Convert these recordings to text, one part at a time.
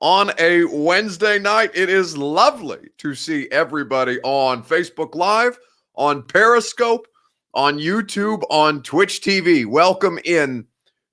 on a Wednesday night. It is lovely to see everybody on Facebook Live, on Periscope, on YouTube, on Twitch TV. Welcome in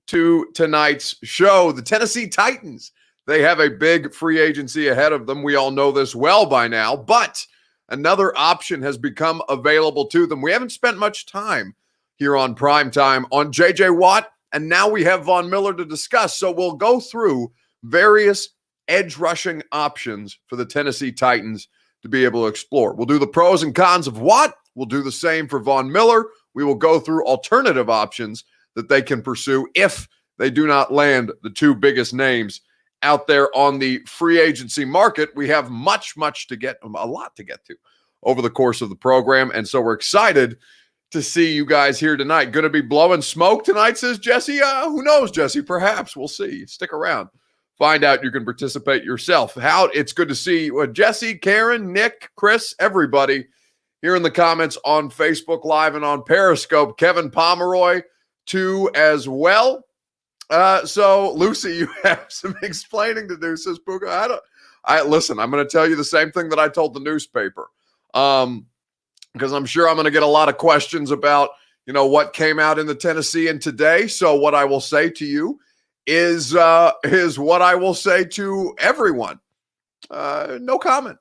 to tonight's show. The Tennessee Titans, they have a big free agency ahead of them. We all know this well by now, but another option has become available to them. We haven't spent much time here on Primetime on J.J. Watt, and now we have Von Miller to discuss. So we'll go through various edge rushing options for the Tennessee Titans to be able to explore. We'll do the pros and cons of Watt. We'll do the same for Von Miller. We will go through alternative options that they can pursue if they do not land the two biggest names out there on the free agency market. We have a lot to get to over the course of the program. And so we're excited to see you guys here tonight. Going to be blowing smoke tonight, says Jesse. Who knows, Jesse? Perhaps. We'll see. Stick around. Find out. You can participate yourself. It's good to see Jesse, Karen, Nick, Chris, everybody here in the comments on Facebook Live and on Periscope. Kevin Pomeroy, too, as well. So, Lucy, you have some explaining to do, says Puka. Listen, I'm going to tell you the same thing that I told the newspaper. Because I'm sure I'm going to get a lot of questions about, what came out in the Tennessean today. So what I will say to you is what I will say to everyone. No comment.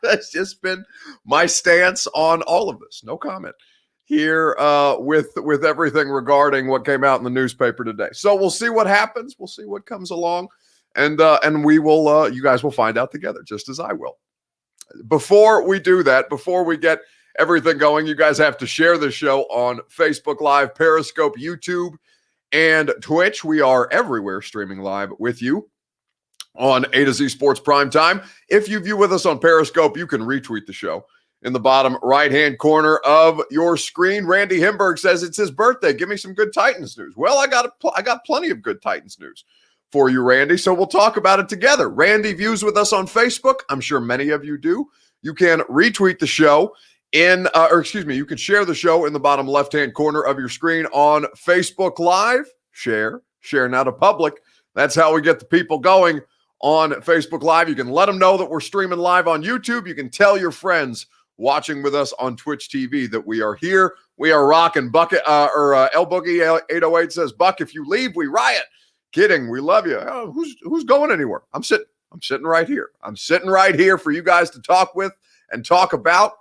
That's just been my stance on all of this. No comment here with everything regarding what came out in the newspaper today. So we'll see what happens. We'll see what comes along, and we will. You guys will find out together, just as I will. Before we do that, before we get everything going, you guys have to share the show on Facebook Live, Periscope, YouTube, and Twitch. We are everywhere streaming live with you on A to Z Sports Primetime. If you view with us on Periscope, you can retweet the show in the bottom right-hand corner of your screen. Randy Himberg says it's his birthday. Give me some good Titans news. Well, I got plenty of good Titans news for you, Randy. So we'll talk about it together. Randy views with us on Facebook. I'm sure many of you do. You can retweet the show you can share the show in the bottom left-hand corner of your screen on Facebook Live. Share now to public. That's how we get the people going on Facebook Live. You can let them know that we're streaming live on YouTube. You can tell your friends watching with us on Twitch TV that we are here. We are rocking Bucket, El Boogie 808 says, Buck, if you leave, we riot. Kidding. We love you. Oh, who's going anywhere? I'm sitting right here. I'm sitting right here for you guys to talk with and talk about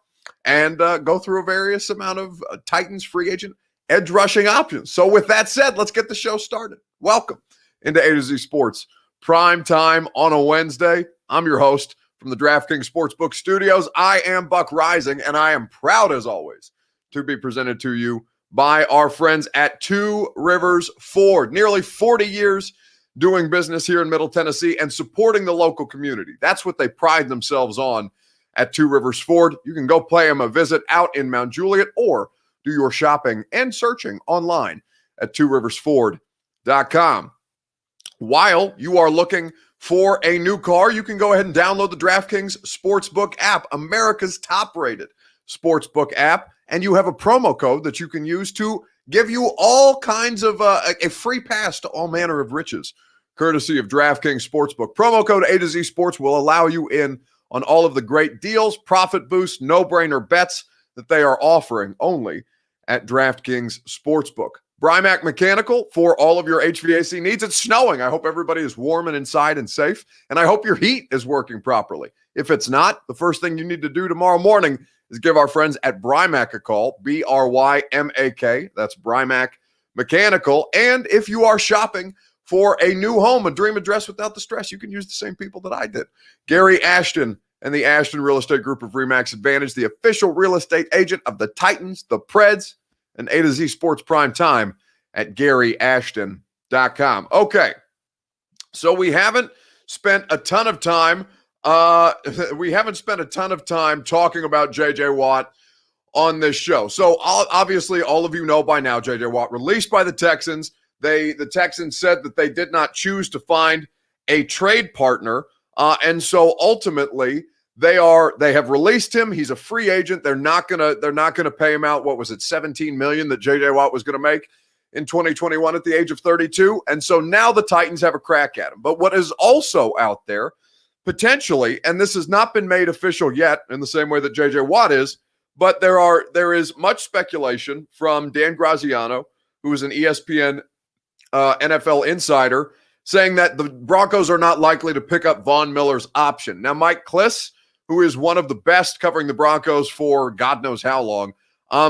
and go through a various amount of Titans free agent edge rushing options. So with that said, let's get the show started. Welcome into A to Z Sports Prime Time on a Wednesday. I'm your host from the DraftKings Sportsbook Studios. I am Buck Rising, and I am proud, as always, to be presented to you by our friends at Two Rivers Ford. Nearly 40 years doing business here in Middle Tennessee and supporting the local community. That's what they pride themselves on at Two Rivers Ford. You can go pay them a visit out in Mount Juliet or do your shopping and searching online at tworiversford.com. While you are looking for a new car, you can go ahead and download the DraftKings Sportsbook app, America's top-rated sportsbook app, and you have a promo code that you can use to give you all kinds of a free pass to all manner of riches, courtesy of DraftKings Sportsbook. Promo code A to Z Sports will allow you in on all of the great deals, profit boosts, no-brainer bets that they are offering only at DraftKings Sportsbook. Brimac Mechanical for all of your HVAC needs. It's snowing. I hope everybody is warm and inside and safe, and I hope your heat is working properly. If it's not, the first thing you need to do tomorrow morning is give our friends at Brimac a call, Brymak. That's Brimac Mechanical. And if you are shopping for a new home, a dream address without the stress, you can use the same people that I did. Gary Ashton and the Ashton Real Estate Group of RE/MAX Advantage, the official real estate agent of the Titans, the Preds, and A to Z Sports Prime Time at GaryAshton.com. Okay, so we haven't spent a ton of time talking about J.J. Watt on this show. So obviously, all of you know by now, J.J. Watt released by the Texans. The Texans said that they did not choose to find a trade partner, and so ultimately they have released him. He's a free agent. They're not gonna pay him out. What was it, $17 million that J.J. Watt was gonna make? in 2021 at the age of 32. And so now the Titans have a crack at him. But what is also out there, potentially, and this has not been made official yet in the same way that J.J. Watt is, but there is much speculation from Dan Graziano, who is an ESPN NFL insider, saying that the Broncos are not likely to pick up Von Miller's option. Now, Mike Kliss, who is one of the best covering the Broncos for God knows how long,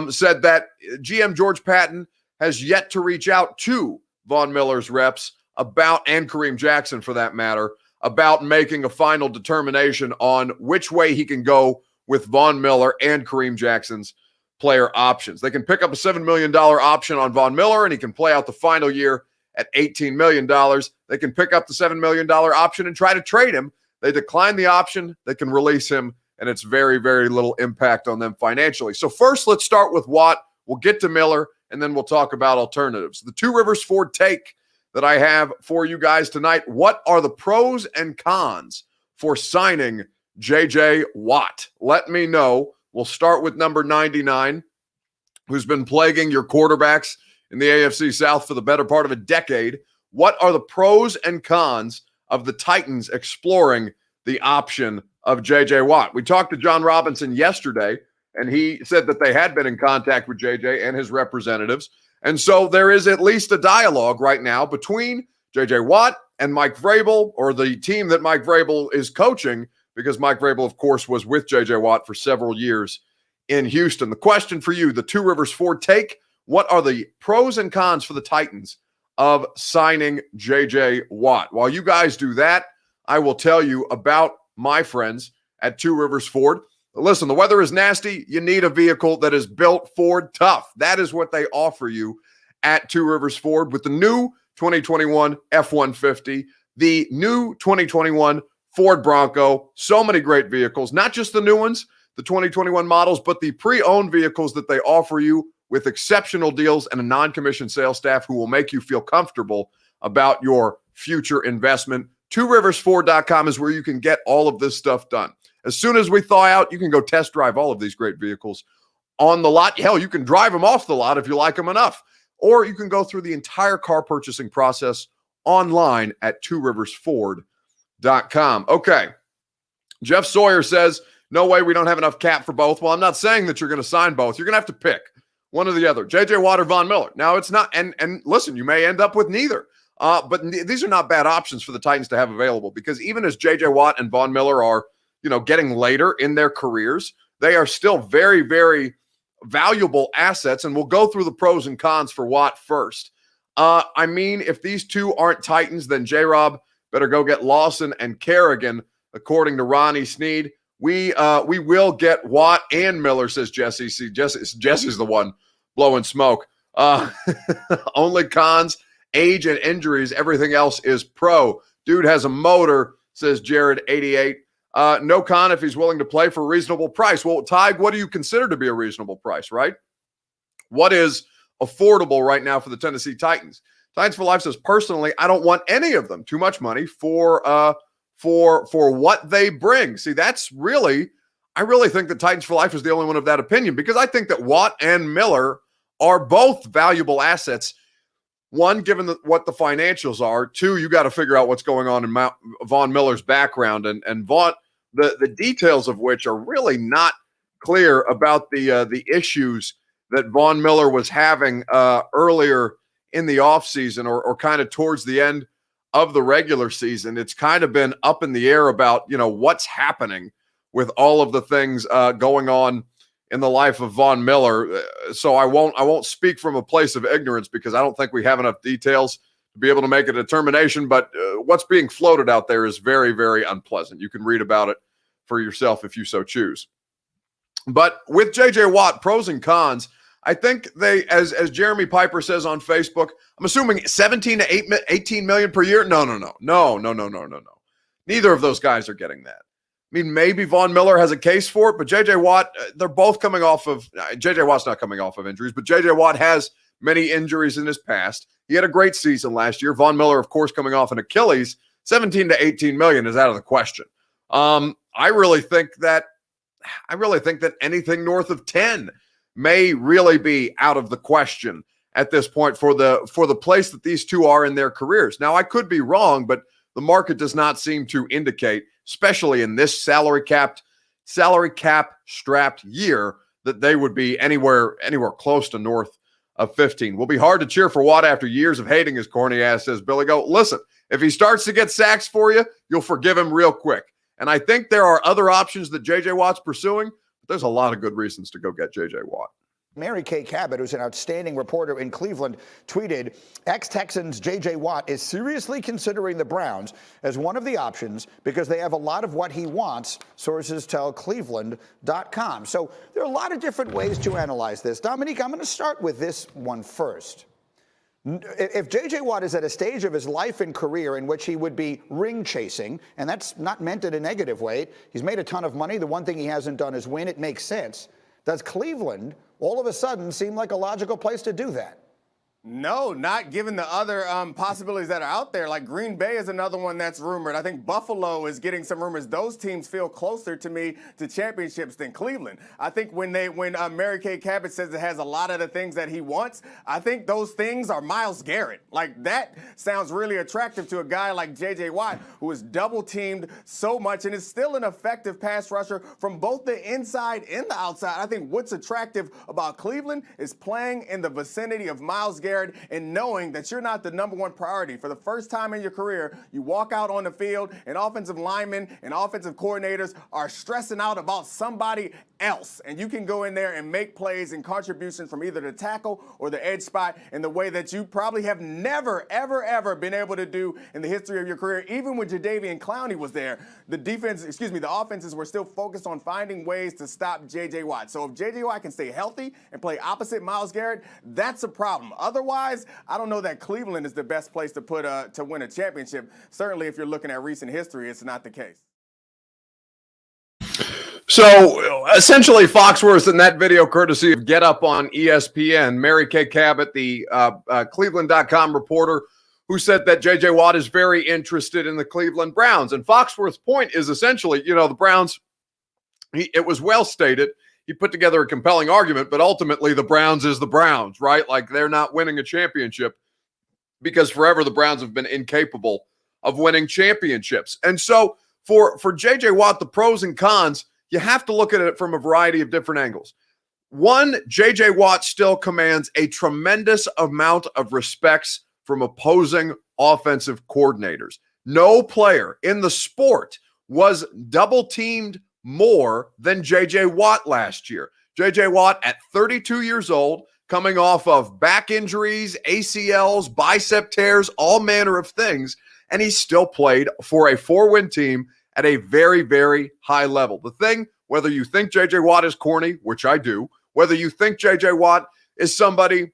said that GM George Patton has yet to reach out to Von Miller's reps about, and Kareem Jackson for that matter, about making a final determination on which way he can go with Von Miller and Kareem Jackson's player options. They can pick up a $7 million option on Von Miller, and he can play out the final year at $18 million. They can pick up the $7 million option and try to trade him. They decline the option, they can release him, and it's very, very little impact on them financially. So first, let's start with Watt. We'll get to Miller, and then we'll talk about alternatives. The Two Rivers Ford take that I have for you guys tonight: what are the pros and cons for signing J.J. Watt? Let me know. We'll start with number 99, who's been plaguing your quarterbacks in the AFC South for the better part of a decade. What are the pros and cons of the Titans exploring the option of J.J. Watt? We talked to John Robinson yesterday, and he said that they had been in contact with J.J. and his representatives. And so there is at least a dialogue right now between J.J. Watt and Mike Vrabel, or the team that Mike Vrabel is coaching, because Mike Vrabel, of course, was with J.J. Watt for several years in Houston. The question for you, the Two Rivers Ford take: what are the pros and cons for the Titans of signing J.J. Watt? While you guys do that, I will tell you about my friends at Two Rivers Ford. Listen, the weather is nasty. You need a vehicle that is built Ford tough. That is what they offer you at Two Rivers Ford with the new 2021 F-150, the new 2021 Ford Bronco. So many great vehicles, not just the new ones, the 2021 models, but the pre-owned vehicles that they offer you with exceptional deals and a non-commissioned sales staff who will make you feel comfortable about your future investment. TwoRiversFord.com is where you can get all of this stuff done. As soon as we thaw out, you can go test drive all of these great vehicles on the lot. Hell, you can drive them off the lot if you like them enough. Or you can go through the entire car purchasing process online at TwoRiversFord.com. Okay. Jeff Sawyer says, no way, we don't have enough cap for both. Well, I'm not saying that you're going to sign both. You're going to have to pick one or the other, J.J. Watt or Von Miller. Now, it's not, and listen, you may end up with neither. But these are not bad options for the Titans to have available, because even as J.J. Watt and Von Miller are, getting later in their careers, they are still very, very valuable assets. And we'll go through the pros and cons for Watt first. If these two aren't Titans, then J-Rob better go get Lawson and Kerrigan, according to Ronnie Sneed. We will get Watt and Miller, says Jesse. See, Jesse's the one blowing smoke. Only cons: age and injuries. Everything else is pro. Dude has a motor, says Jared 88. No con if he's willing to play for a reasonable price. Well, Tig, what do you consider to be a reasonable price, right? What is affordable right now for the Tennessee Titans? Titans for Life says, personally, I don't want any of them. Too much money for what they bring. See, I really think that Titans for Life is the only one of that opinion, because I think that Watt and Miller are both valuable assets. One, given what the financials are. Two, you got to figure out what's going on in Von Miller's background, and Vaughn, the details of which are really not clear about the issues that Von Miller was having earlier in the offseason or kind of towards the end of the regular season. It's kind of been up in the air about, what's happening with all of the things going on in the life of Von Miller. So I won't speak from a place of ignorance, because I don't think we have enough details to be able to make a determination. But what's being floated out there is very, very unpleasant. You can read about it for yourself if you so choose. But with J.J. Watt, pros and cons, I think they, as Jeremy Piper says on Facebook, I'm assuming 17 to 18 million per year. No. Neither of those guys are getting that. I mean, maybe Von Miller has a case for it, but J.J. Watt, they're both coming off of – J.J. Watt's not coming off of injuries, but J.J. Watt has many injuries in his past. He had a great season last year. Von Miller, of course, coming off an Achilles. 17 to 18 million is out of the question. I really think that anything north of 10 may really be out of the question at this point for the place that these two are in their careers. Now, I could be wrong, but the market does not seem to indicate, especially in this salary cap strapped year, that they would be anywhere close to north of 15. Will be hard to cheer for Watt after years of hating his corny ass, says Billy Goat. Listen, if he starts to get sacks for you, you'll forgive him real quick. And I think there are other options that J.J. Watt's pursuing, but there's a lot of good reasons to go get J.J. Watt. Mary Kay Cabot, who's an outstanding reporter in Cleveland, tweeted, ex-Texans J.J. Watt is seriously considering the Browns as one of the options because they have a lot of what he wants, sources tell Cleveland.com. So there are a lot of different ways to analyze this. Dominique, I'm going to start with this one first. If J.J. Watt is at a stage of his life and career in which he would be ring chasing, and that's not meant in a negative way, he's made a ton of money. The one thing he hasn't done is win. It makes sense. Does Cleveland all of a sudden seem like a logical place to do that? No, not given the other possibilities that are out there. Like Green Bay is another one that's rumored. I think Buffalo is getting some rumors. Those teams feel closer to me to championships than Cleveland. I think when Mary Kay Cabot says it has a lot of the things that he wants, I think those things are Myles Garrett. Like that sounds really attractive to a guy like J.J. Watt, who is double teamed so much and is still an effective pass rusher from both the inside and the outside. I think what's attractive about Cleveland is playing in the vicinity of Myles Garrett and knowing that you're not the number one priority. For the first time in your career, you walk out on the field and offensive linemen and offensive coordinators are stressing out about somebody else. And you can go in there and make plays and contributions from either the tackle or the edge spot in the way that you probably have never, ever, ever been able to do in the history of your career. Even when Jadeveon Clowney was there, the offenses were still focused on finding ways to stop J.J. Watt. So if J.J. Watt can stay healthy and play opposite Myles Garrett, that's a problem. Otherwise, I don't know that Cleveland is the best place to put to win a championship. Certainly, if you're looking at recent history, it's not the case. So essentially, Foxworth in that video, courtesy of Get Up on ESPN, Mary Kay Cabot, the Cleveland.com reporter, who said that J.J. Watt is very interested in the Cleveland Browns. And Foxworth's point is essentially, the Browns, it was well stated. He put together a compelling argument, but ultimately the Browns is the Browns, right? Like they're not winning a championship because forever the Browns have been incapable of winning championships. And so for J.J. Watt, the pros and cons, you have to look at it from a variety of different angles. One, J.J. Watt still commands a tremendous amount of respects from opposing offensive coordinators. No player in the sport was double-teamed more than J.J. Watt last year. J.J. Watt at 32 years old, coming off of back injuries, ACLs, bicep tears, all manner of things, and he still played for a 4-win team at a very, very high level. The thing, whether you think J.J. Watt is corny, which I do, whether you think J.J. Watt is somebody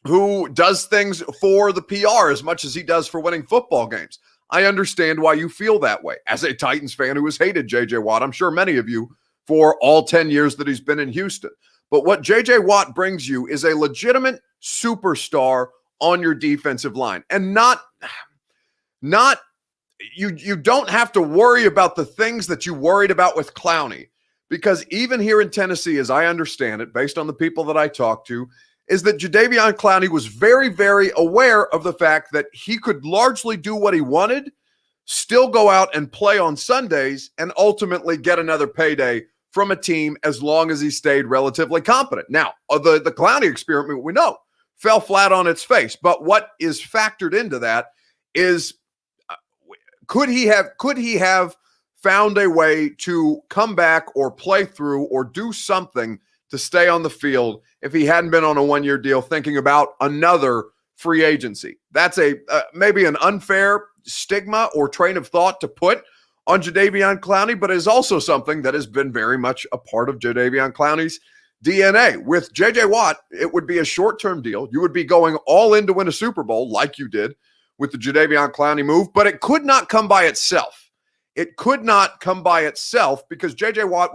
who does things for the PR as much as he does for winning football games, I understand why you feel that way. As a Titans fan who has hated J.J. Watt, I'm sure many of you, for all 10 years that he's been in Houston. But what J.J. Watt brings you is a legitimate superstar on your defensive line. And you don't have to worry about the things that you worried about with Clowney. Because even here in Tennessee, as I understand it, based on the people that I talked to, is that Jadeveon Clowney was very, very aware of the fact that he could largely do what he wanted, still go out and play on Sundays, and ultimately get another payday from a team as long as he stayed relatively competent. Now, the Clowney experiment, we know, fell flat on its face. But what is factored into that is, could he have found a way to come back or play through or do something to stay on the field if he hadn't been on a 1-year deal thinking about another free agency? That's maybe an unfair stigma or train of thought to put on Jadeveon Clowney, but is also something that has been very much a part of Jadeveon Clowney's DNA. With J.J. Watt, it would be a short-term deal. You would be going all in to win a Super Bowl like you did with the Jadeveon Clowney move, but it could not come by itself. It could not come by itself because J.J. Watt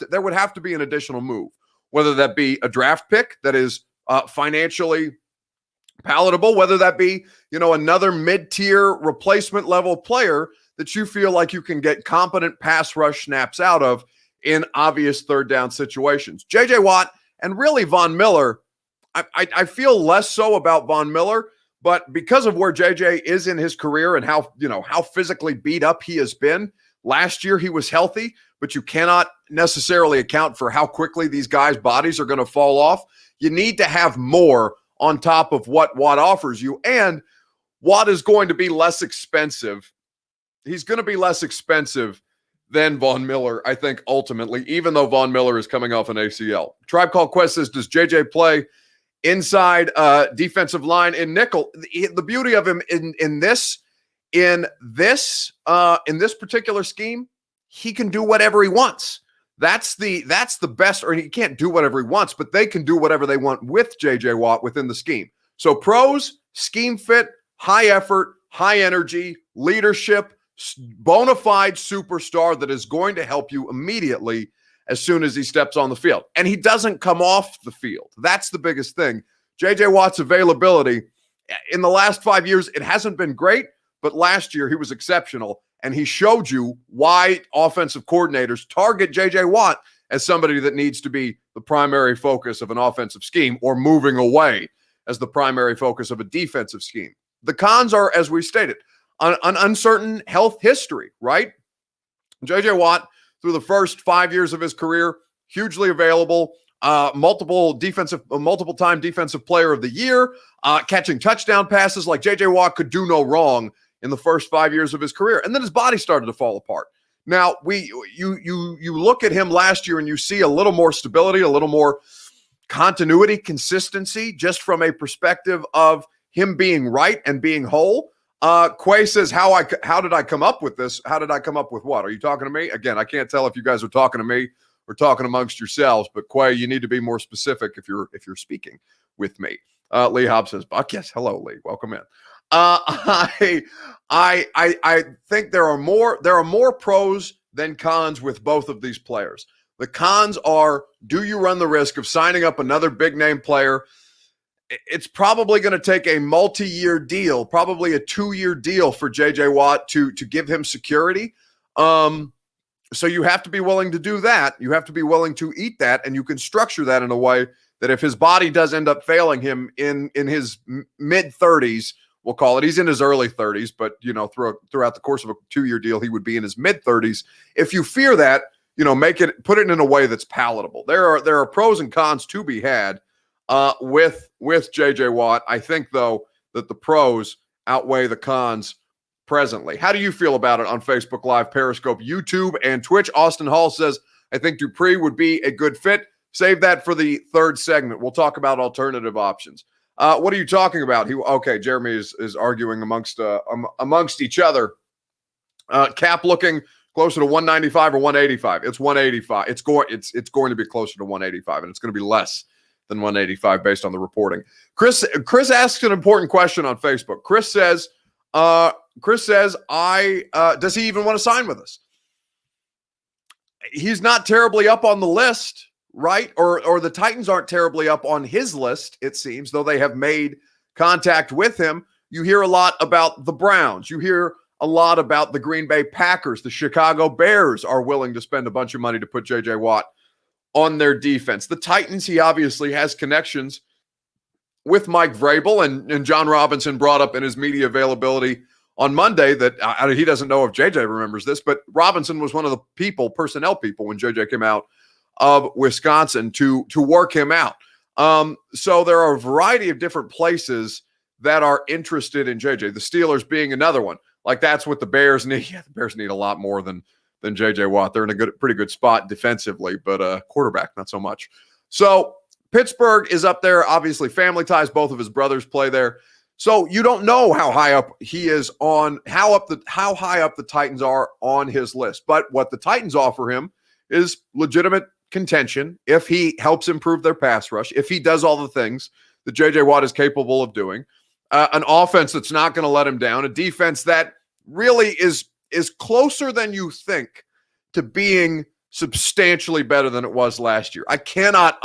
there would have to be an additional move, whether that be a draft pick that is financially palatable, whether that be, another mid-tier replacement level player that you feel like you can get competent pass rush snaps out of in obvious third down situations. J.J. Watt and really Von Miller I feel less so about Von Miller, but because of where JJ is in his career and how physically beat up he has been. Last year he was healthy, but you cannot necessarily account for how quickly these guys' bodies are going to fall off. You need to have more on top of what Watt offers you, and Watt is going to be less expensive. He's going to be less expensive than Von Miller, I think, ultimately, even though Von Miller is coming off an ACL. Tribe Called Quest says, does JJ play inside defensive line in nickel? The beauty of him in this particular scheme, he can do whatever he wants. That's the best, or he can't do whatever he wants, but they can do whatever they want with JJ Watt within the scheme. So pros, scheme fit, high effort, high energy, leadership, bona fide superstar that is going to help you immediately as soon as he steps on the field. And he doesn't come off the field. That's the biggest thing. JJ Watt's availability in the last 5 years, it hasn't been great, but last year he was exceptional. And he showed you why offensive coordinators target JJ Watt as somebody that needs to be the primary focus of an offensive scheme, or moving away as the primary focus of a defensive scheme. The cons are, as we stated, an uncertain health history, right? JJ Watt, through the first 5 years of his career, hugely available, multiple-time defensive player of the year, catching touchdown passes. Like, JJ Watt could do no wrong in the first 5 years of his career. And then his body started to fall apart. Now, you look at him last year and you see a little more stability, a little more continuity, consistency, just from a perspective of him being right and being whole. Quay says, how did I come up with this? How did I come up with what? Are you talking to me? Again, I can't tell if you guys are talking to me or talking amongst yourselves, but Quay, you need to be more specific if you're speaking with me. Lee Hobb says, Buck, yes, hello, Lee, welcome in. I think there are more pros than cons with both of these players. The cons are, do you run the risk of signing up another big name player? It's probably going to take a multi-year deal, probably a 2-year deal for JJ Watt to give him security. So you have to be willing to do that. You have to be willing to eat that, and you can structure that in a way that if his body does end up failing him in his mid-30s, we'll call it, he's in his early 30s, but throughout the course of a 2-year deal, he would be in his mid-30s. If you fear that, put it in a way that's palatable. There are pros and cons to be had with JJ Watt. I think, though, that the pros outweigh the cons presently. How do you feel about it on Facebook Live, Periscope, YouTube, and Twitch? Austin Hall says, I think Dupree would be a good fit. Save that for the third segment. We'll talk about alternative options. What are you talking about? Jeremy is arguing amongst each other. Cap looking closer to 195 or 185. It's 185. It's going to be closer to 185, and it's going to be less than 185 based on the reporting. Chris asks an important question on Facebook. Chris says, does he even want to sign with us? He's not terribly up on the list, right? Or the Titans aren't terribly up on his list, it seems, though they have made contact with him. You hear a lot about the Browns. You hear a lot about the Green Bay Packers. The Chicago Bears are willing to spend a bunch of money to put J.J. Watt on their defense. The Titans, he obviously has connections with Mike Vrabel, and John Robinson brought up in his media availability on Monday that he doesn't know if JJ remembers this, but Robinson was one of the personnel people when JJ came out of Wisconsin to work him out. So there are a variety of different places that are interested in JJ. The Steelers being another one. Like, that's what the Bears need. Yeah, the Bears need a lot more than JJ Watt. They're in a pretty good spot defensively, but quarterback, not so much. So Pittsburgh is up there. Obviously, family ties. Both of his brothers play there. So you don't know how high up he is on how high up the Titans are on his list. But what the Titans offer him is legitimate contention if he helps improve their pass rush, if he does all the things that JJ Watt is capable of doing, an offense that's not going to let him down, a defense that really is closer than you think to being substantially better than it was last year. I cannot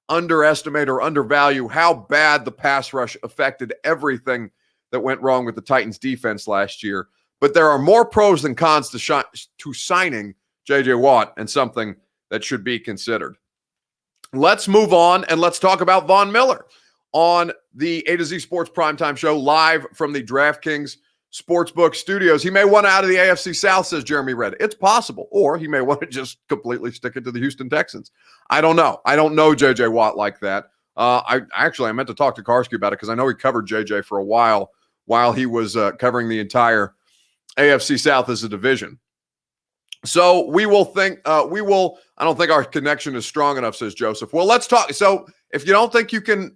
underestimate or undervalue how bad the pass rush affected everything that went wrong with the Titans defense last year. But there are more pros than cons to signing JJ Watt, and something that should be considered. let's move on and let's talk about Von Miller on the A to Z Sports Primetime Show live from the DraftKings Sportsbook Studios. He may want out of the AFC South, says Jeremy Red. It's possible. Or he may want to just completely stick it to the Houston Texans. I don't know. I don't know J.J. Watt like that. I meant to talk to Karski about it because I know he covered J.J. for a while he was covering the entire AFC South as a division. So I don't think our connection is strong enough, says Joseph. Well, let's talk. So if you don't think you can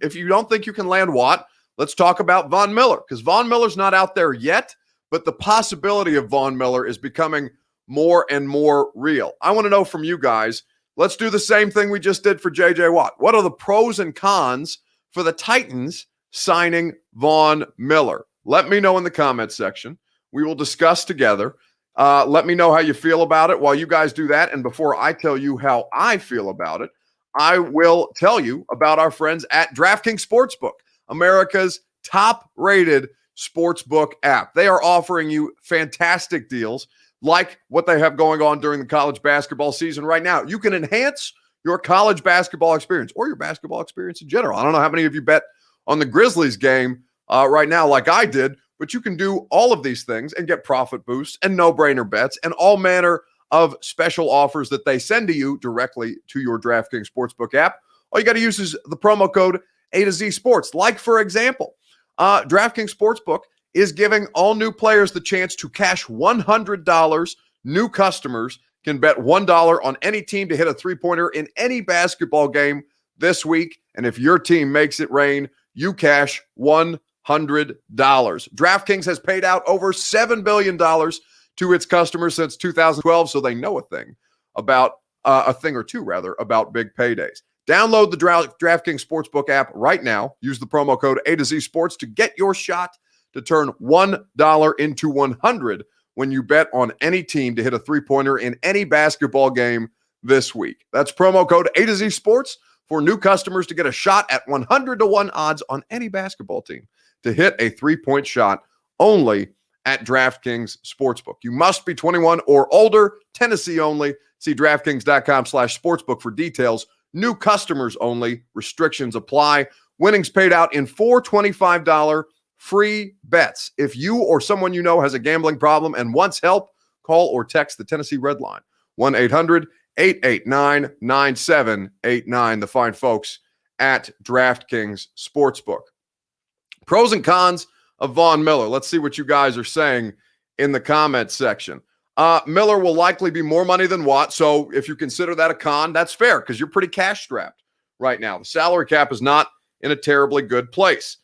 land Watt, let's talk about Von Miller, because Von Miller's not out there yet, but the possibility of Von Miller is becoming more and more real. I want to know from you guys. Let's do the same thing we just did for J.J. Watt. What are the pros and cons for the Titans signing Von Miller? Let me know in the comments section. We will discuss together. Let me know how you feel about it while you guys do that. And before I tell you how I feel about it, I will tell you about our friends at DraftKings Sportsbook, America's top-rated sportsbook app. They are offering you fantastic deals like what they have going on during the college basketball season right now. You can enhance your college basketball experience or your basketball experience in general. I don't know how many of you bet on the Grizzlies game right now like I did, but you can do all of these things and get profit boosts and no-brainer bets and all manner of special offers that they send to you directly to your DraftKings Sportsbook app. All you got to use is the promo code A to Z Sports. Like, for example, DraftKings Sportsbook is giving all new players the chance to cash $100. New customers can bet $1 on any team to hit a three-pointer in any basketball game this week. And if your team makes it rain, you cash $100. DraftKings has paid out over $7 billion to its customers since 2012, so they know a thing or two about big paydays. Download the DraftKings Sportsbook app right now. Use the promo code A to Z Sports to get your shot to turn $1 into $100 when you bet on any team to hit a three-pointer in any basketball game this week. That's promo code A to Z Sports for new customers to get a shot at 100-to-1 odds on any basketball team to hit a three-point shot only at DraftKings Sportsbook. You must be 21 or older, Tennessee only. See DraftKings.com/sportsbook for details. New customers only. Restrictions apply. Winnings paid out in $425 free bets. If you or someone you know has a gambling problem and wants help, call or text the Tennessee Red Line, 1-800-889-9789. The fine folks at DraftKings Sportsbook. Pros and cons of Von Miller. Let's see what you guys are saying in the comments section. Miller will likely be more money than Watt, so if you consider that a con, that's fair because you're pretty cash strapped right now. The salary cap is not in a terribly good place.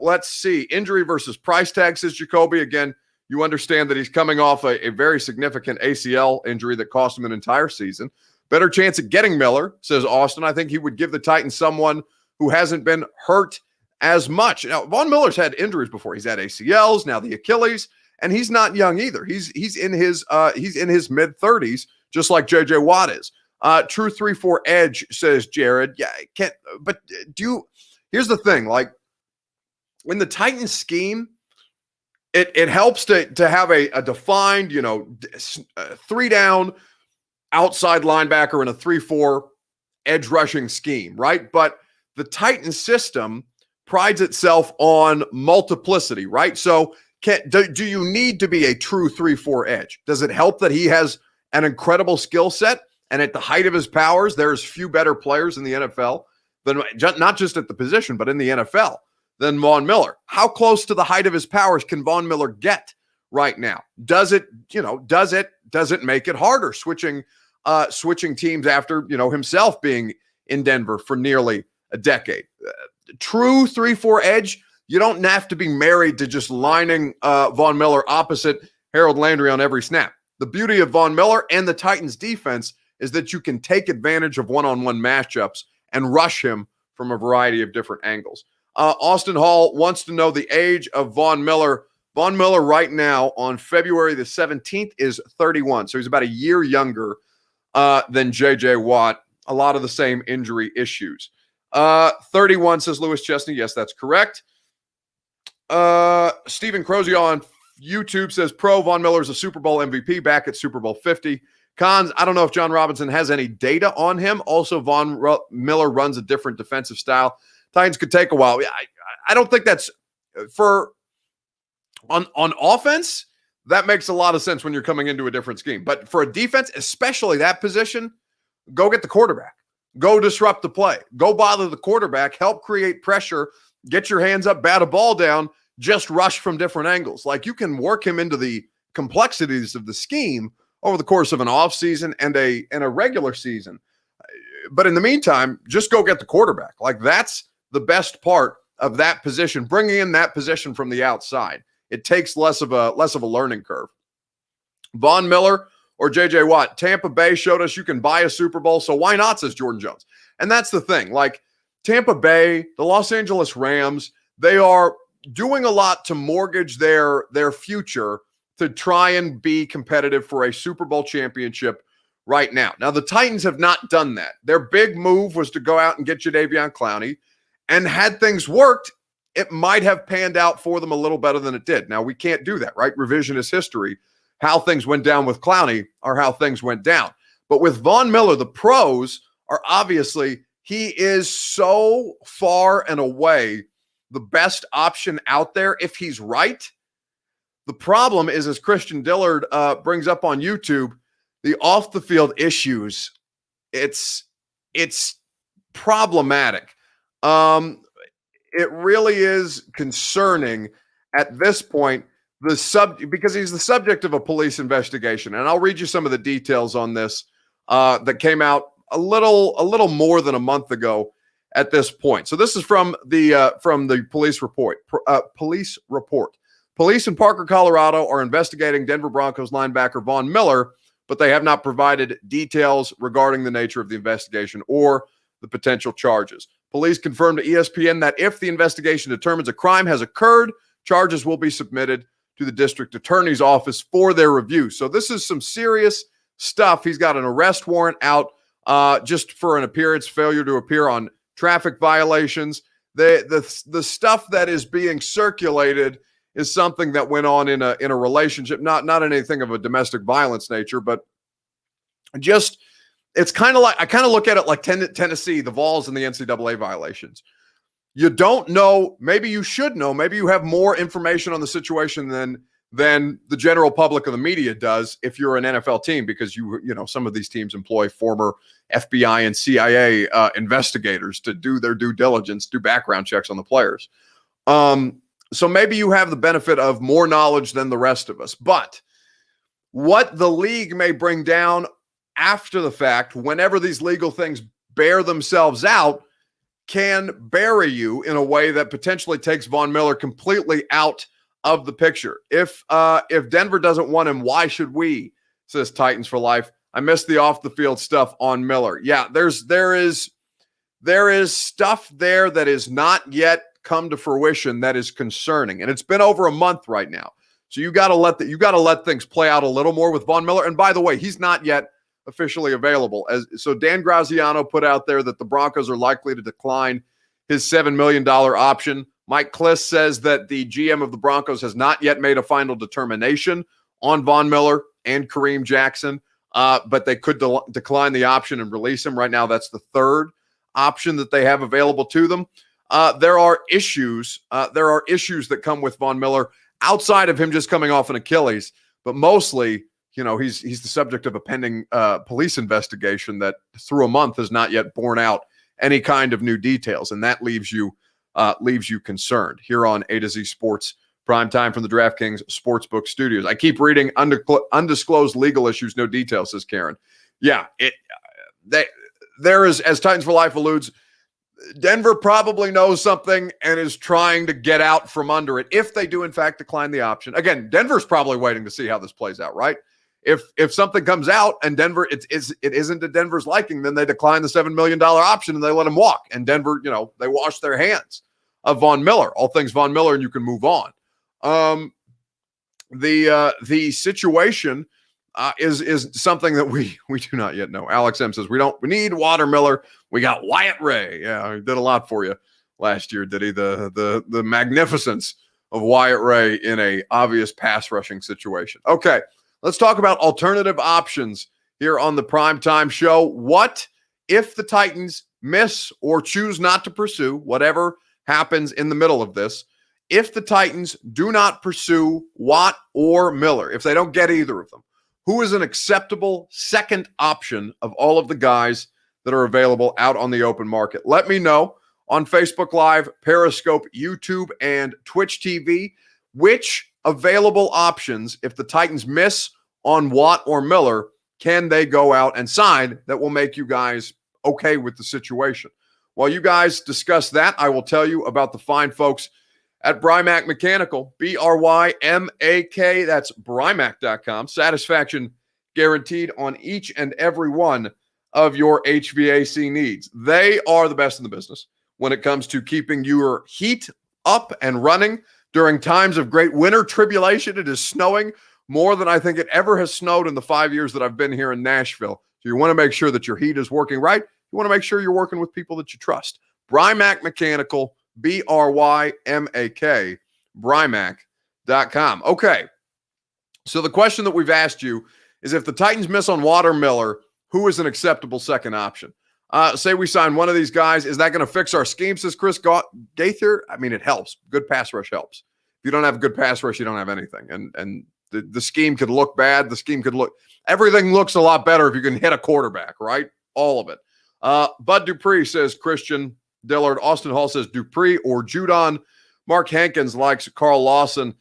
Let's see. Injury versus price tag, says Jacoby. Again, you understand that he's coming off a very significant ACL injury that cost him an entire season. Better chance at getting Miller, says Austin. I think he would give the Titans someone who hasn't been hurt as much. Now, Von Miller's had injuries before. He's had ACLs, now the Achilles, and he's not young either. He's in his mid-30s, just like J.J. Watt is. True 3-4 edge, says Jared. Yeah, can't. But here's the thing, like in the Titans scheme, it helps to have a defined, three down outside linebacker in a 3-4 edge rushing scheme, right? But the Titans system prides itself on multiplicity, right? So do you need to be a true 3-4 edge? Does it help that he has an incredible skill set and at the height of his powers, there's few better players in the NFL than not just at the position, but in the NFL than Von Miller? How close to the height of his powers can Von Miller get right now? Does it make it harder switching teams after, himself being in Denver for nearly a decade? True 3-4 edge, you don't have to be married to just lining Von Miller opposite Harold Landry on every snap. The beauty of Von Miller and the Titans defense is that you can take advantage of one-on-one matchups and rush him from a variety of different angles. Austin Hall wants to know the age of Von Miller. Von Miller right now on February the 17th is 31. So he's about a year younger than J.J. Watt. A lot of the same injury issues. 31, says Lewis Chesney. Yes, that's correct. Stephen Crozier on YouTube says pro Von Miller is a Super Bowl MVP back at Super Bowl 50. Cons, I don't know if John Robinson has any data on him. Also, Miller runs a different defensive style. Titans could take a while. I don't think that's for on offense. That makes a lot of sense when you're coming into a different scheme. But for a defense, especially that position, go get the quarterback. Go disrupt the play. Go bother the quarterback. Help create pressure. Get your hands up, bat a ball down. Just rush from different angles. Like, you can work him into the complexities of the scheme over the course of an offseason and a regular season. But in the meantime, just go get the quarterback. Like, that's the best part of that position, bringing in that position from the outside. It takes less of a learning curve. Von Miller or J.J. Watt. Tampa Bay showed us you can buy a Super Bowl, so why not, says Jordan Jones. And that's the thing. Like, Tampa Bay, the Los Angeles Rams, they are doing a lot to mortgage their future to try and be competitive for a Super Bowl championship right now. Now, the Titans have not done that. Their big move was to go out and get Jadeveon Clowney, and had things worked, it might have panned out for them a little better than it did. Now, we can't do that, right? Revisionist history. How things went down with Clowney are how things went down. But with Von Miller, the pros are obviously he is so far and away the best option out there if he's right. The problem is, as Christian Dillard brings up on YouTube, the off-the-field issues, it's problematic. It really is concerning at this point, because he's the subject of a police investigation. And I'll read you some of the details on this that came out a little more than a month ago at this point. So this is from the police report. Police in Parker, Colorado are investigating Denver Broncos linebacker Von Miller, but they have not provided details regarding the nature of the investigation or the potential charges. Police confirmed to ESPN that if the investigation determines a crime has occurred, charges will be submitted to the district attorney's office for their review. So this is some serious stuff. He's got an arrest warrant out just for an appearance, failure to appear on traffic violations. The stuff that is being circulated is something that went on in a relationship, not anything of a domestic violence nature, but just it's kind of like, I kind of look at it like Tennessee, the Vols and the NCAA violations. You don't know, maybe you should know, maybe you have more information on the situation than the general public or the media does if you're an NFL team, because you know some of these teams employ former FBI and CIA investigators to do their due diligence, do background checks on the players. So maybe you have the benefit of more knowledge than the rest of us. But what the league may bring down after the fact, whenever these legal things bear themselves out, can bury you in a way that potentially takes Von Miller completely out of the picture. If Denver doesn't want him, why should we? Says Titans for Life. I missed the off the field stuff on Miller. Yeah, there is stuff there that is not yet come to fruition that is concerning, and it's been over a month right now. So you got to let things play out a little more with Von Miller. And by the way, he's not yet officially available. So Dan Graziano put out there that the Broncos are likely to decline his $7 million option. Mike Kliss says that the GM of the Broncos has not yet made a final determination on Von Miller and Kareem Jackson, but they could decline the option and release him. Right now, that's the third option that they have available to them. There are issues that come with Von Miller outside of him just coming off an Achilles, but mostly, you know, he's the subject of a pending police investigation that through a month has not yet borne out any kind of new details, and that leaves you concerned. Here on A to Z Sports Prime Time from the DraftKings Sportsbook Studios. I keep reading undisclosed legal issues, no details, says Karen. Yeah, there is, as Titans for Life alludes, Denver probably knows something and is trying to get out from under it if they do in fact decline the option. Again, Denver's probably waiting to see how this plays out, right? If something comes out and Denver it isn't to Denver's liking, then they decline the $7 million option and they let him walk. And Denver, you know, they wash their hands of Von Miller, all things Von Miller, and you can move on. The situation is something that we do not yet know. Alex M says we need Water Miller. We got Wyatt Ray. Yeah, he did a lot for you last year, did he? The magnificence of Wyatt Ray in a obvious pass rushing situation. Okay, let's talk about alternative options here on the Primetime Show. What if the Titans miss or choose not to pursue, whatever happens in the middle of this, if the Titans do not pursue Watt or Miller, if they don't get either of them, who is an acceptable second option of all of the guys that are available out on the open market? Let me know on Facebook Live, Periscope, YouTube, and Twitch TV, which available options, if the Titans miss on Watt or Miller, can they go out and sign that will make you guys okay with the situation? While you guys discuss that, I will tell you about the fine folks at Brimac Mechanical, B-R-Y-M-A-K. That's Brymac.com. Satisfaction guaranteed on each and every one of your HVAC needs. They are the best in the business when it comes to keeping your heat up and running during times of great winter tribulation. It is snowing more than I think it ever has snowed in the 5 years that I've been here in Nashville. So you want to make sure that your heat is working right. You want to make sure you're working with people that you trust. Brimac Mechanical, B-R-Y-M-A-K, Brymac.com. Okay, so the question that we've asked you is, if the Titans miss on Watt or Miller, who is an acceptable second option? Say we sign one of these guys. Is that going to fix our scheme, says Chris Gaither? I mean, it helps. Good pass rush helps. If you don't have a good pass rush, you don't have anything. And the scheme could look bad. The scheme could look – everything looks a lot better if you can hit a quarterback, right? All of it. Bud Dupree says Christian Dillard. Austin Hall says Dupree or Judon. Mark Hankins likes Carl Lawson.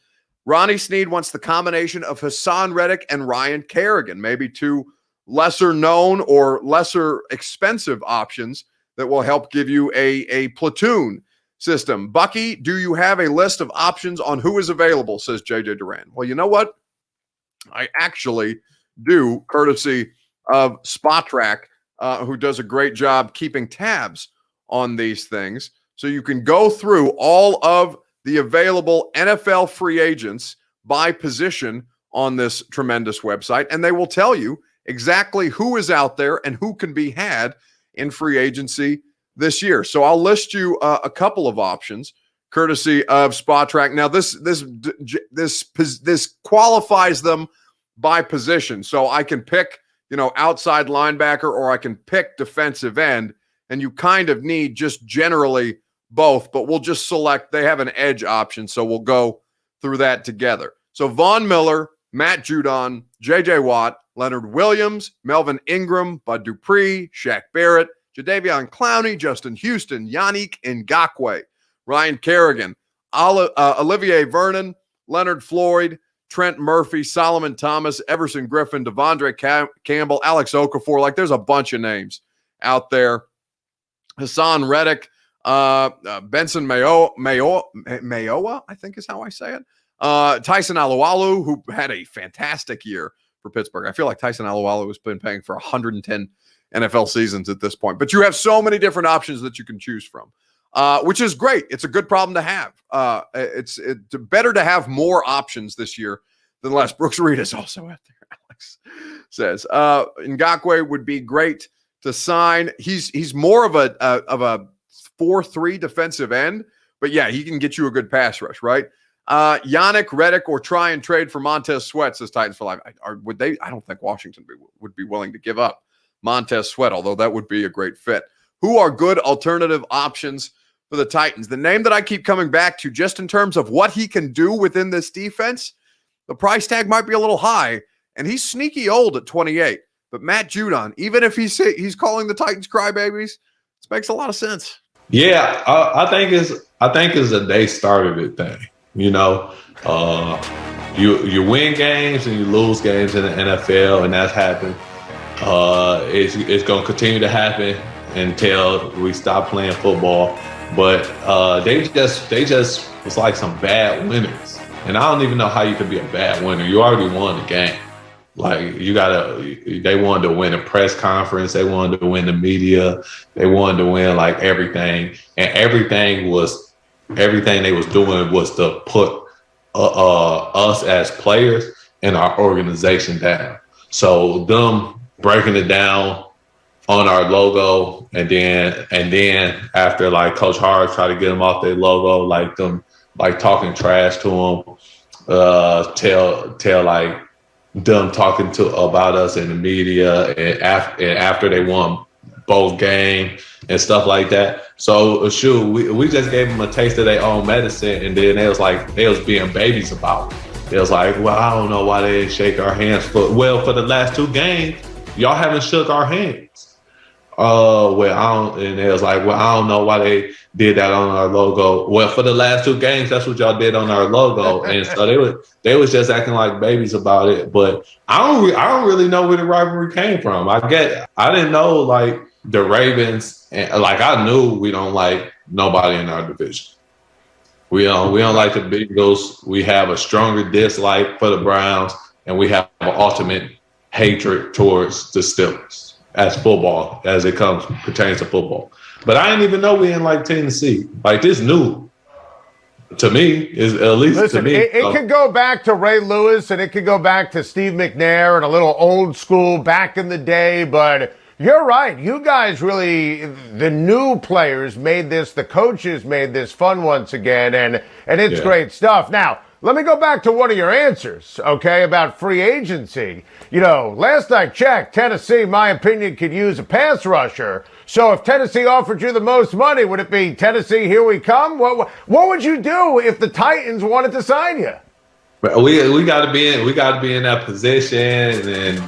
Ronnie Sneed wants the combination of Hassan Reddick and Ryan Kerrigan, maybe two lesser known or lesser expensive options that will help give you a platoon system. Bucky, do you have a list of options on who is available, says JJ Duran. Well, you know what? I actually do, courtesy of SpotTrack, who does a great job keeping tabs on these things. So you can go through all of the available NFL free agents by position on this tremendous website, and they will tell you exactly who is out there and who can be had in free agency this year. So I'll list you a couple of options, courtesy of SpotTrack. Now, this qualifies them by position. So I can pick, outside linebacker, or I can pick defensive end, and you kind of need just generally both, but we'll just select, they have an edge option, so we'll go through that together. So Von Miller, Matt Judon, J.J. Watt, Leonard Williams, Melvin Ingram, Bud Dupree, Shaq Barrett, Jadeveon Clowney, Justin Houston, Yannick Ngakoue, Ryan Kerrigan, Olivier Vernon, Leonard Floyd, Trent Murphy, Solomon Thomas, Everson Griffin, Devondre Campbell, Alex Okafor. Like, there's a bunch of names out there. Hassan Reddick, Benson Mayowa, I think is how I say it. Tyson Alualu, who had a fantastic year for Pittsburgh. I feel like Tyson Alualu has been paying for 110 NFL seasons at this point. But you have so many different options that you can choose from, which is great. It's a good problem to have. It's better to have more options this year than less. Brooks Reed is also out there, Alex says. Ngakoue would be great to sign. He's more of a 4-3 defensive end, but yeah, he can get you a good pass rush, right? Yannick, Reddick, or try and trade for Montez Sweat, says Titans for Life. Would they? I don't think Washington would be willing to give up Montez Sweat, although that would be a great fit. Who are good alternative options for the Titans? The name that I keep coming back to, just in terms of what he can do within this defense, the price tag might be a little high, and he's sneaky old at 28. But Matt Judon, even if he's calling the Titans crybabies, this makes a lot of sense. Yeah, I think it's a they started it thing. You win games and you lose games in the NFL, and that's happened. It's going to continue to happen until we stop playing football. But they just was like some bad winners, and I don't even know how you can be a bad winner. You already won the game. Like, they wanted to win a press conference. They wanted to win the media. They wanted to win like everything. And everything they was doing was to put us as players and our organization down. So them breaking it down on our logo, and then after like Coach Hart tried to get them off their logo, like them like talking trash to him, tell like them talking about us in the media and after they won both games and stuff like that. So shoot, we just gave them a taste of their own medicine, and then they was being babies about it. It was like, well, I don't know why they didn't shake our hands. For the last 2 games, y'all haven't shook our hands. And it was like, well, I don't know why they did that on our logo. Well, for the last 2 games, that's what y'all did on our logo. And so they was just acting like babies about it. But I don't really know where the rivalry came from. I didn't know like the Ravens, and like I knew we don't like nobody in our division. We don't like the Bengals. We have a stronger dislike for the Browns, and we have an ultimate hatred towards the Steelers as it pertains to football. But I didn't even know we didn't like Tennessee. Like this new to me is at least Listen, to me. It could go back to Ray Lewis, and it could go back to Steve McNair and a little old school back in the day, but you're right. You guys really, the new players made this, the coaches made this fun once again, and it's great stuff. Now, let me go back to one of your answers, okay, about free agency. You know, last I checked, Tennessee, my opinion, could use a pass rusher. So if Tennessee offered you the most money, would it be Tennessee, here we come? What would you do if the Titans wanted to sign you? We got to be in that position, and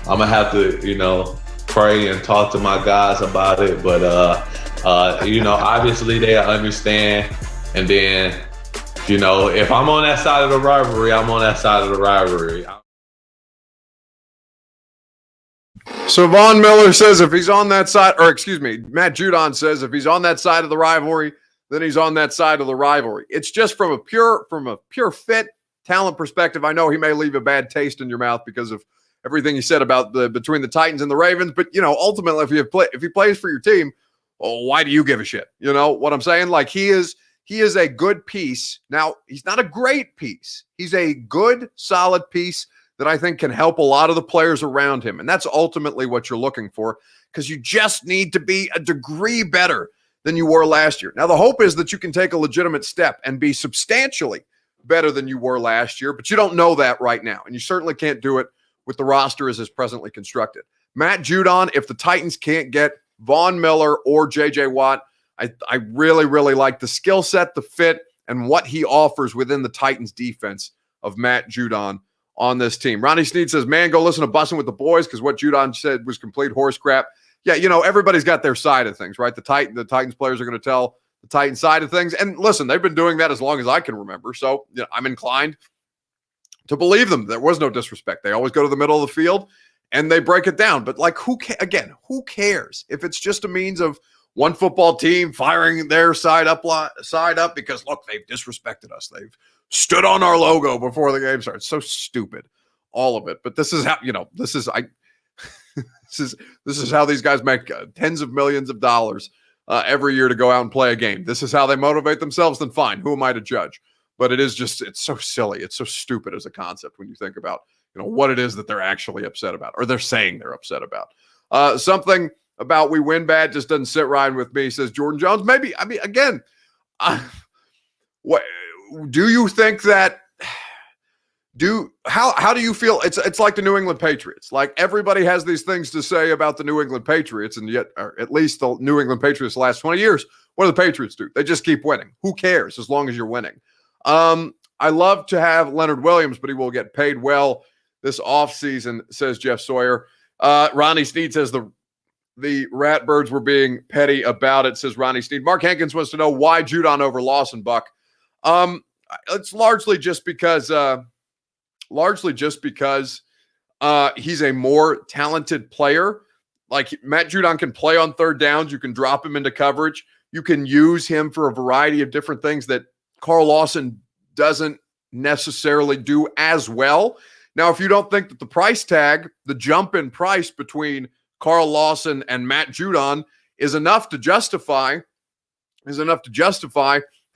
I'm gonna have to pray and talk to my guys about it. But obviously they understand, and then if I'm on that side of the rivalry, I'm on that side of the rivalry. So Von Miller says if he's on that side, or excuse me, Matt Judon says if he's on that side of the rivalry, then he's on that side of the rivalry. It's just from a pure fit talent perspective. I know he may leave a bad taste in your mouth because of everything he said about between the Titans and the Ravens, but ultimately if he plays for your team, well, why do you give a shit? You know what I'm saying? Like he is a good piece. Now, he's not a great piece. He's a good, solid piece that I think can help a lot of the players around him. And that's ultimately what you're looking for, because you just need to be a degree better than you were last year. Now, the hope is that you can take a legitimate step and be substantially better than you were last year, but you don't know that right now. And you certainly can't do it with the roster as is presently constructed. Matt Judon, if the Titans can't get Von Miller or J.J. Watt, I really, really like the skill set, the fit, and what he offers within the Titans defense of Matt Judon on this team. Ronnie Sneed says, man, go listen to Bussin' with the Boys because what Judon said was complete horse crap. Yeah, everybody's got their side of things, right? The Titans players are going to tell the Titans side of things. And listen, they've been doing that as long as I can remember. So I'm inclined to believe them. There was no disrespect. They always go to the middle of the field and they break it down. But like, who cares if it's just a means of one football team firing their side up because look, they've disrespected us. They've stood on our logo before the game starts. So stupid, all of it. But this is how, this is how these guys make tens of millions of dollars every year to go out and play a game. This is how they motivate themselves. Then fine, who am I to judge? But it's so silly. It's so stupid as a concept when you think about, what it is that they're actually upset about, or they're saying they're upset about. Something about we win bad just doesn't sit right with me, says Jordan Jones. Maybe, again, what do you think that how do you feel? It's like the New England Patriots. Like everybody has these things to say about the New England Patriots, and yet, or at least the New England Patriots the last 20 years, what do the Patriots do? They just keep winning. Who cares as long as you're winning? I love to have Leonard Williams, but he will get paid well this offseason, says Jeff Sawyer. Ronnie Sneed says the Ratbirds were being petty about it, says Ronnie Sneed. Mark Hankins wants to know why Judon over Lawson, Buck. It's largely just because he's a more talented player. Like Matt Judon can play on third downs. You can drop him into coverage. You can use him for a variety of different things that Carl Lawson doesn't necessarily do as well. Now, if you don't think that the price tag, the jump in price between Carl Lawson and Matt Judon is enough to justify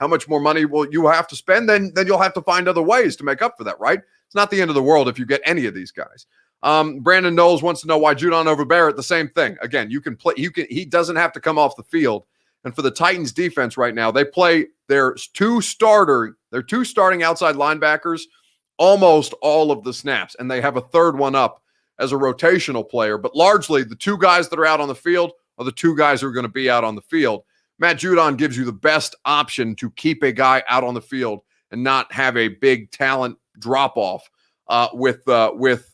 how much more money will you have to spend, then you'll have to find other ways to make up for that, right? It's not the end of the world if you get any of these guys. Brandon Knowles wants to know why Judon over Barrett. The same thing. Again, you can play. He doesn't have to come off the field And for the Titans defense right now, they play their two starting outside linebackers almost all of the snaps, and they have a third one up as a rotational player. But largely, the two guys that are out on the field are the two guys who are going to be out on the field. Matt Judon gives you the best option to keep a guy out on the field and not have a big talent drop-off with Matt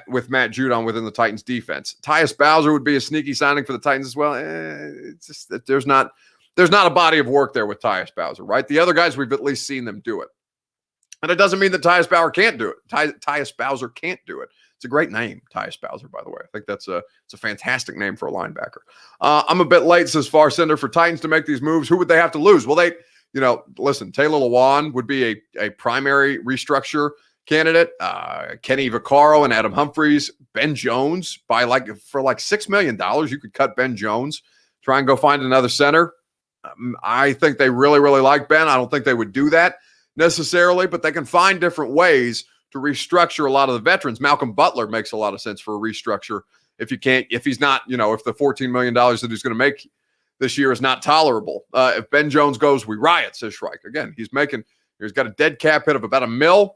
Judon within the Titans defense. Tyus Bowser would be a sneaky signing for the Titans as well. It's just that there's not a body of work there with Tyus Bowser, right? The other guys, we've at least seen them do it. And it doesn't mean that Tyus Bowser can't do it. Tyus Bowser can't do it. It's a great name, Tyus Bowser, by the way. I think it's a fantastic name for a linebacker. I'm a bit late, says Farsender, for Titans to make these moves. Who would they have to lose? Well, listen, Taylor Lewan would be a primary restructure candidate. Kenny Vaccaro and Adam Humphries, Ben Jones for $6 million. You could cut Ben Jones, try and go find another center. I think they really, really like Ben. I don't think they would do that necessarily, but they can find different ways to restructure a lot of the veterans. Malcolm Butler makes a lot of sense for a restructure. If the $14 million that he's going to make this year is not tolerable. If Ben Jones goes, we riot, says Shrike. Again, he's got a dead cap hit of about $1 million,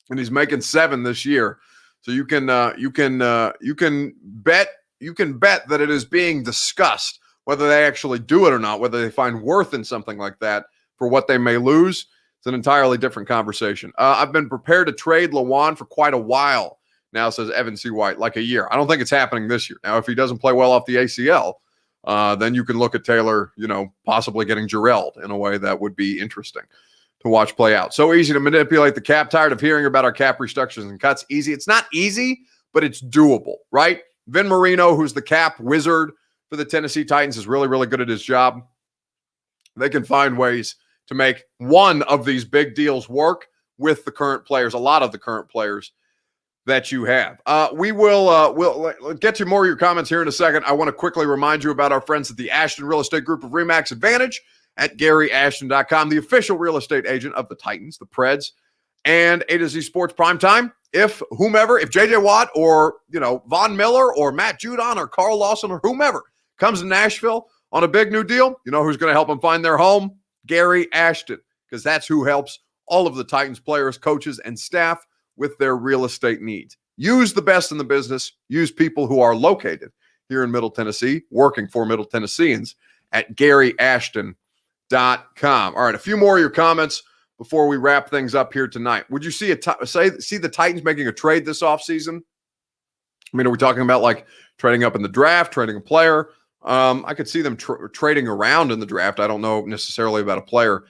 and he's making $7 million this year. So you can bet that it is being discussed whether they actually do it or not, whether they find worth in something like that for what they may lose. It's an entirely different conversation. I've been prepared to trade Lewan for quite a while now, says Evan C. White, like a year. I don't think it's happening this year. Now, if he doesn't play well off the ACL, then you can look at Taylor, possibly getting Jarrelled in a way that would be interesting to watch play out. So easy to manipulate the cap. Tired of hearing about our cap restructures and cuts. Easy. It's not easy, but it's doable, right? Vin Marino, who's the cap wizard for the Tennessee Titans, is really, really good at his job. They can find ways to make one of these big deals work with the current players, a lot of the current players that you have. We'll get to more of your comments here in a second. I want to quickly remind you about our friends at the Ashton Real Estate Group of RE/MAX Advantage at GaryAshton.com, the official real estate agent of the Titans, the Preds, and A to Z Sports Primetime. If JJ Watt or, Von Miller or Matt Judon or Carl Lawson or whomever comes to Nashville on a big new deal, you know who's going to help them find their home? Gary Ashton, because that's who helps all of the Titans players, coaches, and staff with their real estate needs. Use the best in the business. Use people who are located here in Middle Tennessee, working for Middle Tennesseans at GaryAshton.com. All right, a few more of your comments before we wrap things up here tonight. Would you see see the Titans making a trade this offseason? I mean, are we talking about like trading up in the draft, trading a player? I could see them trading around in the draft. I don't know necessarily about a player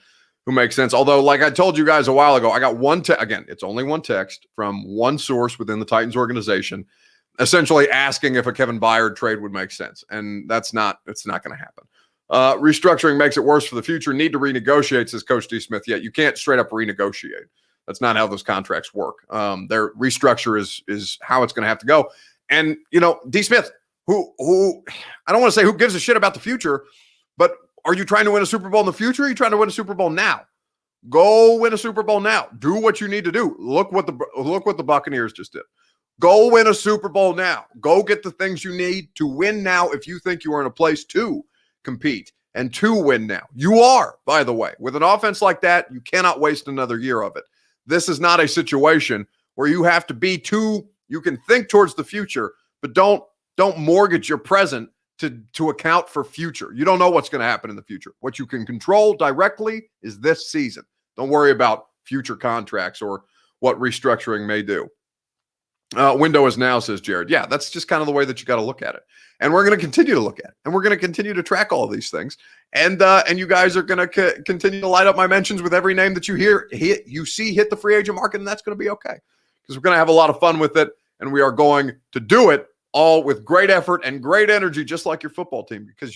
who makes sense. Although, like I told you guys a while ago, I got again, it's only one text from one source within the Titans organization, essentially asking if a Kevin Byard trade would make sense. And it's not going to happen. Restructuring makes it worse for the future. Need to renegotiate, says Coach D. Smith. Yet you can't straight up renegotiate. That's not how those contracts work. Their restructure is how it's going to have to go. And, D. Smith, who I don't want to say who gives a shit about the future, but are you trying to win a Super Bowl in the future? Or are you trying to win a Super Bowl now? Go win a Super Bowl now. Do what you need to do. Look what the Buccaneers just did. Go win a Super Bowl now. Go get the things you need to win now if you think you are in a place to compete and to win now. You are, by the way. With an offense like that, you cannot waste another year of it. This is not a situation where you have to be you can think towards the future, but don't mortgage your present to account for future. You don't know what's going to happen in the future. What you can control directly is this season. Don't worry about future contracts or what restructuring may do. Window is now, says Jared. Yeah, that's just kind of the way that you got to look at it. And we're going to continue to look at it. And we're going to continue to track all of these things. And you guys are going to continue to light up my mentions with every name that you see hit the free agent market, and that's going to be okay. Because we're going to have a lot of fun with it, and we are going to do it all with great effort and great energy, just like your football team, because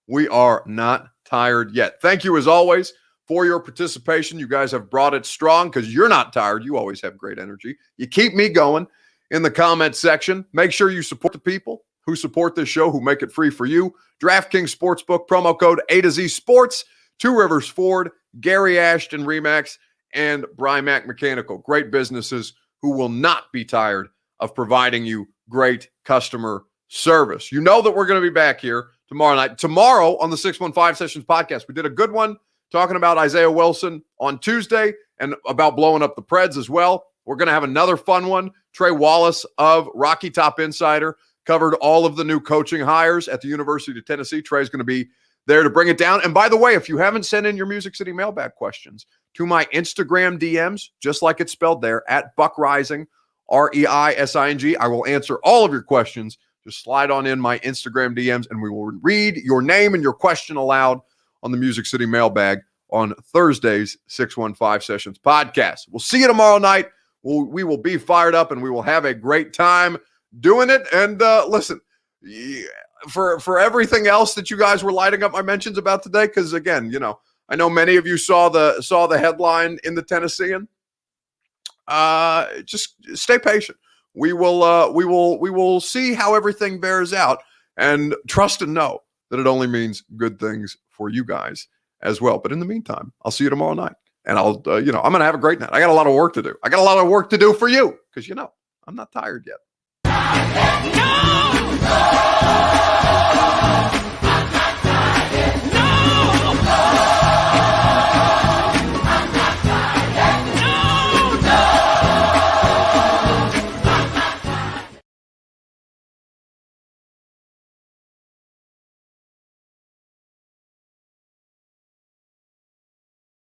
we are not tired yet. Thank you, as always, for your participation. You guys have brought it strong because you're not tired. You always have great energy. You keep me going in the comment section. Make sure you support the people who support this show, who make it free for you. DraftKings Sportsbook, promo code A to Z Sports, Two Rivers Ford, Gary Ashton RE/MAX, and Brimac Mechanical. Great businesses who will not be tired of providing you great customer service. You know that we're going to be back here tomorrow night. Tomorrow on the 615 Sessions podcast, we did a good one talking about Isaiah Wilson on Tuesday and about blowing up the Preds as well. We're going to have another fun one. Trey Wallace of Rocky Top Insider covered all of the new coaching hires at the University of Tennessee. Trey's going to be there to bring it down. And by the way, if you haven't sent in your Music City mailbag questions to my Instagram DMs, just like it's spelled there, at Buck Rising, REISING, I will answer all of your questions. Just slide on in my Instagram DMs and we will read your name and your question aloud on the Music City mailbag on Thursday's 615 Sessions podcast. We'll see you tomorrow night. We will be fired up and we will have a great time doing it. And listen, for everything else that you guys were lighting up my mentions about today, because again, you know, I know many of you saw the headline in the Tennessean. Just stay patient. We will see how everything bears out, and trust and know that it only means good things for you guys as well. But in the meantime, I'll see you tomorrow night, and I'll I'm going to have a great night. I got a lot of work to do. I got a lot of work to do for you because I'm not tired yet. No!